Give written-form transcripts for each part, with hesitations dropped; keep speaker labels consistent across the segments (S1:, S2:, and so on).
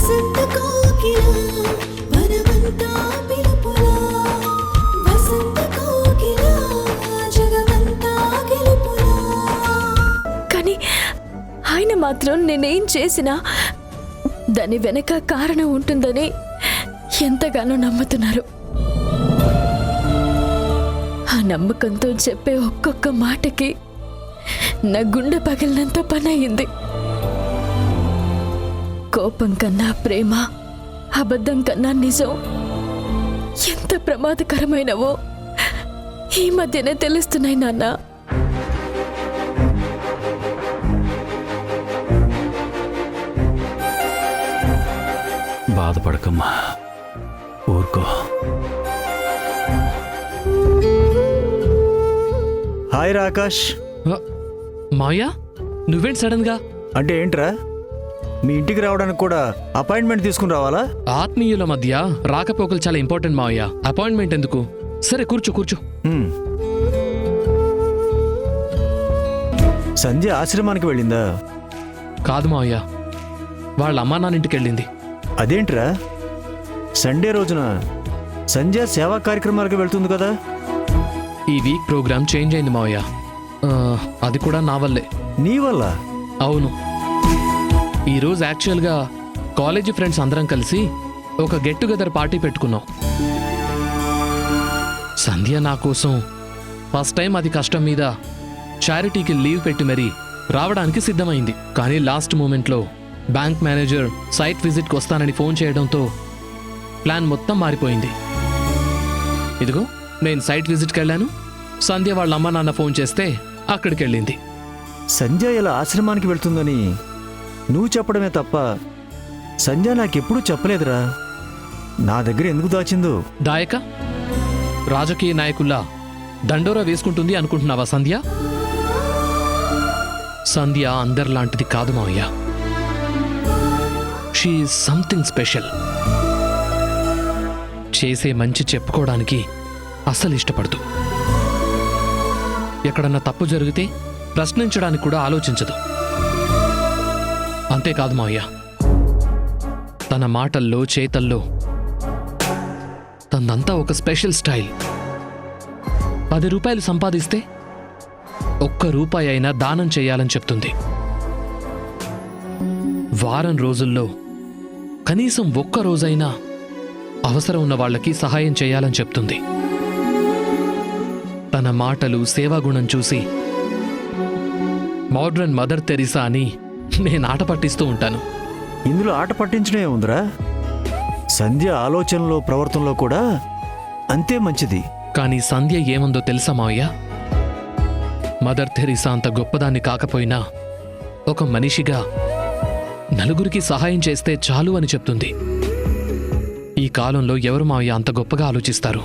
S1: వసంత కోకిల వనమంతా పిలుపులా వసంత కోకిల జగమంతా గెలుపులా.
S2: కానీ ఆయన మాత్రం నేనేం చేసినా దాని వెనక కారణం ఉంటుందని ఎంతగానో నమ్ముతున్నారు. ఆ నమ్మకంతో చెప్పే ఒక్కొక్క మాటకి నా గుండె పగిలినంత పని అయింది. కోపం కన్నా ప్రేమ, అబద్ధం కన్నా నిజం ఎంత ప్రమాదకరమైనవో ఈ మధ్యనే తెలుస్తున్నాయి నాన్న.
S3: బాధపడకమ్మా, ఊరుకో.
S4: హాయ్ రా ఆకాష్.
S5: మాయా, నువ్వేంటి సడన్ గా?
S4: అంటే ఏంట్రా, మీ ఇంటికి రావడానికి కూడా అపాయింట్మెంట్ తీసుకుని రావాలా?
S5: ఆత్మీయుల మధ్య రాకపోకలు చాలా ఇంపార్టెంట్ మావయ్య. అపాయింట్మెంట్ ఎందుకు? సరే కూర్చో కూర్చో.
S4: సంధ్య ఆశ్రమానికి వెళ్ళిందా?
S5: కాదు మావయ్య, వాళ్ళ అమ్మా నాన్న ఇంటికి వెళ్ళింది.
S4: అదేంట్రా, సండే రోజున సంధ్య సేవా కార్యక్రమాలకు వెళ్తుంది కదా?
S5: ఈ వీక్ ప్రోగ్రామ్ చేంజ్ అయింది మావయ్య. అది కూడా నా వల్లే.
S4: నీ వల్ల?
S5: అవును. ఈరోజు యాక్చువల్గా కాలేజీ ఫ్రెండ్స్ అందరం కలిసి ఒక గెట్ టుగెదర్ పార్టీ పెట్టుకున్నాం. సంధ్య నా కోసం ఫస్ట్ టైం అది కష్టం మీద చారిటీకి లీవ్ పెట్టి మరీ రావడానికి సిద్ధమైంది. కానీ లాస్ట్ మూమెంట్లో బ్యాంక్ మేనేజర్ సైట్ విజిట్కి వస్తానని ఫోన్ చేయడంతో ప్లాన్ మొత్తం మారిపోయింది. ఇదిగో నేను సైట్ విజిట్కి వెళ్ళాను, సంధ్య వాళ్ళ అమ్మ నాన్న ఫోన్ చేస్తే అక్కడికి వెళ్ళింది.
S4: సంధ్య ఇలా ఆశ్రమానికి వెళ్తుందని నువ్వు చెప్పడమే తప్ప సంధ్య నాకెప్పుడూ చెప్పలేదురా. నా దగ్గర ఎందుకు దాచిందో?
S5: దాయక రాజకీయ నాయకుల్లా దండోరా వేసుకుంటుంది అనుకుంటున్నావా సంధ్య? సంధ్య అందరిలాంటిది కాదు మావయ్య. She is something special. చేసే మంచి చెప్పుకోవడానికి అస్సలు ఇష్టపడదు. ఎక్కడన్నా తప్పు జరిగితే ప్రశ్నించడానికి కూడా ఆలోచించదు. అంతేకాదు మావయ్య, తన మాటల్లో చేతల్లో తనంతా ఒక స్పెషల్ స్టైల్. 10 రూపాయలు సంపాదిస్తే ఒక్క రూపాయి అయినా దానం చేయాలని చెప్తుంది. వారం రోజుల్లో కనీసం ఒక్క రోజైనా అవసరం ఉన్న వాళ్ళకి సహాయం చేయాలని చెప్తుంది. తన మాటలు, సేవాగుణం చూసి మోడ్రన్ మదర్ తెరీసా అని నేను ఆట పట్టిస్తూ ఉంటాను.
S4: ఇందులో ఆట పట్టించడమే ఉందిరా. సంధ్య ఆలోచనలో ప్రవర్తనలో కూడా అంతే మంచిది.
S5: కానీ సంధ్య ఏముందో తెలుసా మావయ్య? మదర్ తెరీసా అంత గొప్పదాన్ని కాకపోయినా ఒక మనిషిగా నలుగురికి సహాయం చేస్తే చాలు అని చెప్తుంది. ఈ కాలంలో ఎవరు మావయ్య అంత గొప్పగా ఆలోచిస్తారు?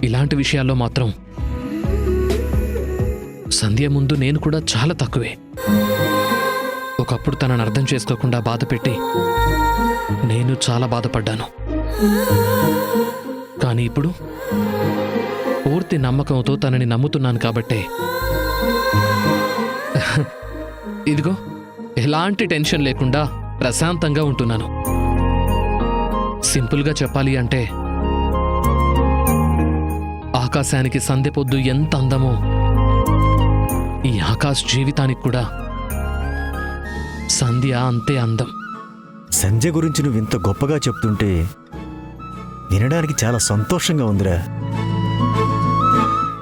S5: ఇలాంటి విషయాల్లో మాత్రం సంధ్య ముందు నేను కూడా చాలా తక్కువే. ఒకప్పుడు తనను అర్థం చేసుకోకుండా బాధపెట్టి నేను చాలా బాధపడ్డాను. కానీ ఇప్పుడు పూర్తి నమ్మకంతో తనని నమ్ముతున్నాను కాబట్టే ఇదిగో ఎలాంటి టెన్షన్ లేకుండా ప్రశాంతంగా ఉంటున్నాను. సింపుల్గా చెప్పాలి అంటే ఆకాశానికి సంధ్య పొద్దు ఎంత అందమో ఈ ఆకాశ్ జీవితానికి కూడా సంధ్య అంతే అందం.
S4: సంధ్య గురించి నువ్వు ఇంత గొప్పగా చెప్తుంటే వినడానికి చాలా సంతోషంగా ఉందిరా.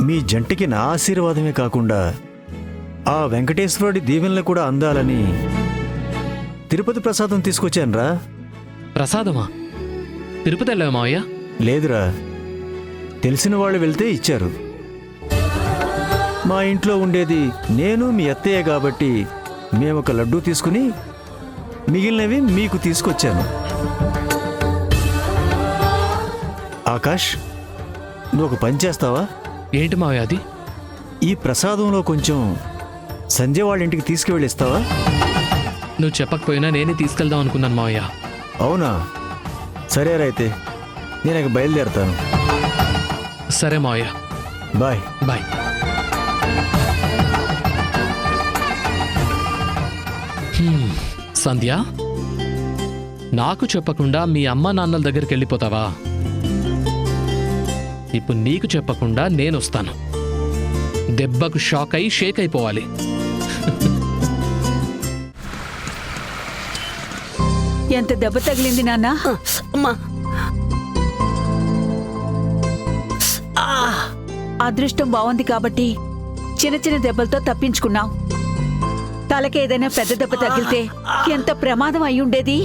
S4: మీ జంటకి నా ఆశీర్వాదమే కాకుండా ఆ వెంకటేశ్వరుడి దీవెనలు కూడా అందాలని తిరుపతి ప్రసాదం తీసుకొచ్చానురా.
S5: ప్రసాదమా? తిరుపతి వెళ్ళావా మావయ్య?
S4: లేదురా, తెలిసిన వాళ్ళు వెళ్తే ఇచ్చారు. మా ఇంట్లో ఉండేది నేను మీ అత్తయ్య కాబట్టి మేమొక లడ్డూ తీసుకుని మిగిలినవి మీకు తీసుకొచ్చాను. ఆకాష్, నువ్వు ఒక పని చేస్తావా?
S5: ఏంటి మావయ్య అది?
S4: ఈ ప్రసాదంలో కొంచెం సంజయ్ వాళ్ళ ఇంటికి తీసుకువెళ్ళిస్తావా?
S5: నువ్వు చెప్పకపోయినా నేనే తీసుకెళ్దాం అనుకున్నాను మావయ్య.
S4: అవునా? సరేరా, అయితే నేను ఇక బయలుదేరుతాను.
S5: సరే మావయ్య,
S4: బాయ్.
S5: బాయ్. సంధ్య, నాకు చెప్పకుండా మీ అమ్మ నాన్నల దగ్గరికి వెళ్ళిపోతావా? ఇప్పుడు నీకు చెప్పకుండా నేను వస్తాను. దెబ్బకు షాక్ అయి షేక్ అయిపోవాలి.
S6: ఎంత దెబ్బ తగిలింది నాన్న?
S7: అమ్మా,
S6: అదృష్టం బాగుంది కాబట్టి చిన్న చిన్న దెబ్బలతో తప్పించుకున్నాం. తలకేదైనా పెద్ద దెబ్బ తగిలితే ఎంత ప్రమాదం అయి ఉండేది.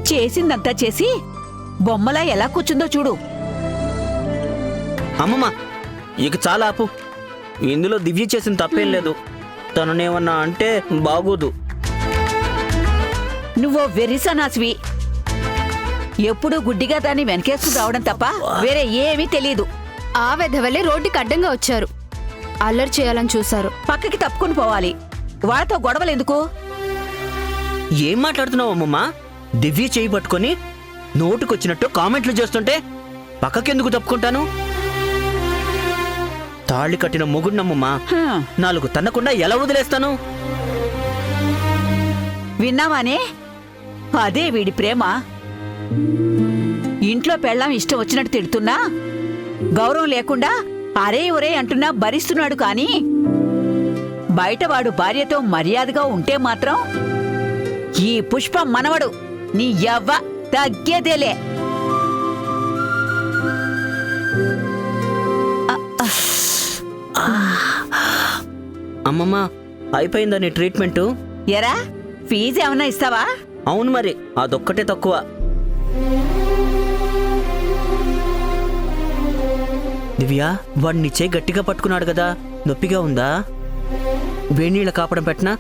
S6: చేసిందంతా చేసి బొమ్మలా ఎలా కూర్చుందో చూడు.
S7: అమ్మమ్మ, ఇక చాలా ఆపు. ఇందులో దివ్య చేసిన తప్పేం లేదు. తననేమన్నా అంటే బాగోదు.
S6: నువ్వో వెర్రిసనాసివి. ఎప్పుడూ గుడ్డిగా దాన్ని వెనకేసుకుని రావడం తప్ప వేరే ఏమీ తెలియదు.
S8: ఆ వెధవలే రోడ్డుకి అడ్డంగా వచ్చారు. అల్లరి చేయాలని చూశారు.
S6: పక్కకి తప్పుకుని పోవాలి. వాళ్ళతో గొడవలు ఎందుకు?
S7: ఏం మాట్లాడుతున్నావు అమ్మమ్మ? దివ్య చేయి పట్టుకొని నోటుకొచ్చినట్టు కామెంట్లు చేస్తుంటే పక్కకెందుకు తప్పుకుంటాను? తాళి కట్టిన మొగుడినమ్మమ్మ,
S6: హ్మ్.
S7: 4 తన్నకుండా ఎలా వదిలేస్తాను?
S6: విన్నావానే? అదే వీడి ప్రేమ. ఇంట్లో పెళ్ళాం ఇష్టం వచ్చినట్టు తిడుతున్నా, గౌరవం లేకుండా అరే ఒరే అంటున్నా భరిస్తున్నాడు. కాని బయటవాడు భార్యతో మర్యాదగా ఉంటే మాత్రం ఈ పుష్పం మనవడు నీ యవ్వ తగ్గేదేలే.
S7: అమ్మమ్మ, అయిపోయిందా నీ ట్రీట్మెంటు?
S6: ఎరా, ఫీజు ఏమన్నా ఇస్తావా?
S7: అవును మరి, అదొక్కటే తక్కువ. దివ్య, వాడు నీ చేయి గట్టిగా పట్టుకున్నాడు కదా, నొప్పిగా ఉందా? వేణీళ్ళ కాపడం పెట్టనా?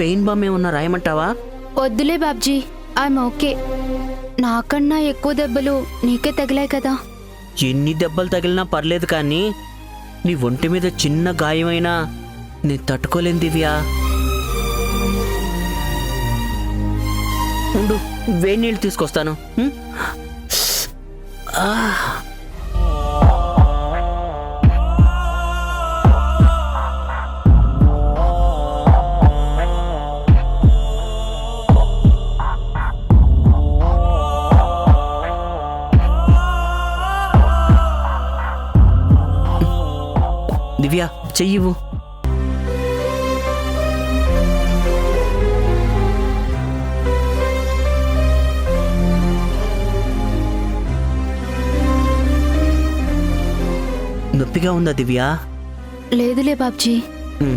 S7: పెయిన్ బామ్ ఏమన్నా రాయమంటావా?
S8: వద్దులే బాబ్జీ, ఐఎమ్ ఓకే. నాకన్నా ఎక్కువ దెబ్బలు నీకే తగిలాయి కదా.
S7: ఎన్ని దెబ్బలు తగిలినా పర్లేదు, కానీ నీ ఒంటి మీద చిన్న గాయమైనా నేను తట్టుకోలేను దివ్య. ఉండు, వేడి నీళ్ళు తీసుకొస్తాను. ఉం? దివ్య, చెయ్యివు. నొప్పిగా ఉందా దివ్య?
S8: లేదులే బాబ్జీ.
S7: ఉం.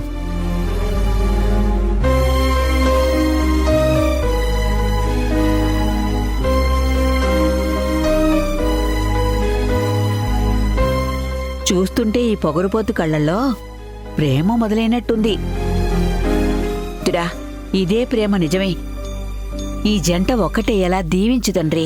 S6: చూస్తుంటే ఈ పొగరుపోతు కళ్ళల్లో ప్రేమ మొదలైనట్టుంది. ఇదే ప్రేమ నిజమే. ఈ జంట ఒక్కటే ఎలా దీవించు తండ్రి.